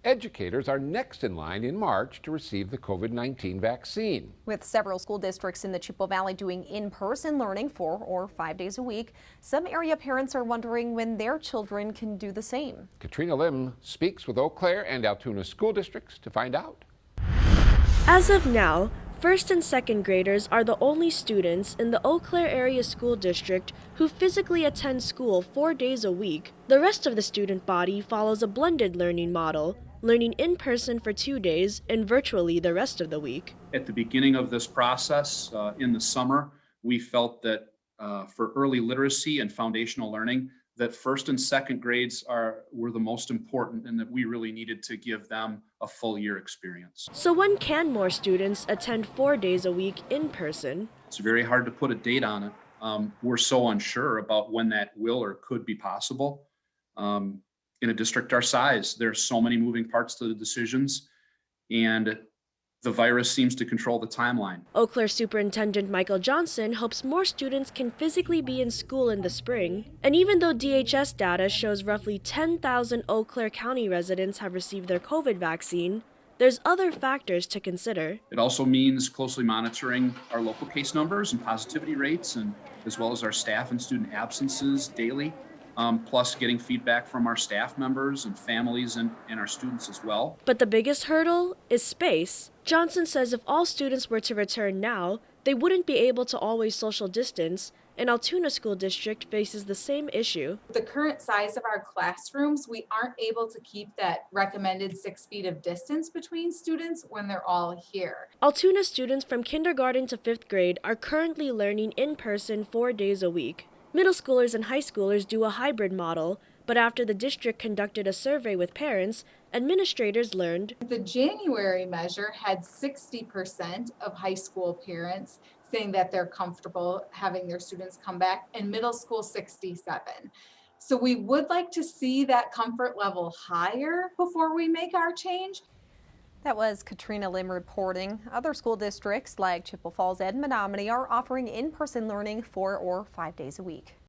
Educators are next in line in March to receive the COVID-19 vaccine. With several school districts in the Chippewa Valley doing in-person learning 4 or 5 days a week, some area parents are wondering when their children can do the same. Katrina Lim speaks with Eau Claire and Altoona school districts to find out. As of now, first and second graders are the only students in the Eau Claire Area School District who physically attend school 4 days a week. The rest of the student body follows a blended learning model, learning in person for 2 days and virtually the rest of the week. At the beginning of this process, in the summer, we felt that for early literacy and foundational learning, that first and second grades were the most important and that we really needed to give them a full year experience. So when can more students attend 4 days a week in person? It's very hard to put a date on it. We're so unsure about when that will or could be possible. In a district our size, there's so many moving parts to the decisions, and the virus seems to control the timeline. Eau Claire Superintendent Michael Johnson hopes more students can physically be in school in the spring. And even though DHS data shows roughly 10,000 Eau Claire County residents have received their COVID vaccine, there's other factors to consider. It also means closely monitoring our local case numbers and positivity rates, and as well as our staff and student absences daily. Plus getting feedback from our staff members and families and our students as well. But the biggest hurdle is space. Johnson says if all students were to return now, they wouldn't be able to always social distance, and Altoona School District faces the same issue. The current size of our classrooms, we aren't able to keep that recommended 6 feet of distance between students when they're all here. Altoona students from kindergarten to 5th grade are currently learning in person 4 days a week. Middle schoolers and high schoolers do a hybrid model, but after the district conducted a survey with parents, administrators learned the January measure had 60% of high school parents saying that they're comfortable having their students come back, and middle school 67. So we would like to see that comfort level higher before we make our change. That was Katrina Lim reporting. Other school districts like Chippewa Falls and Menominee are offering in-person learning 4 or 5 days a week.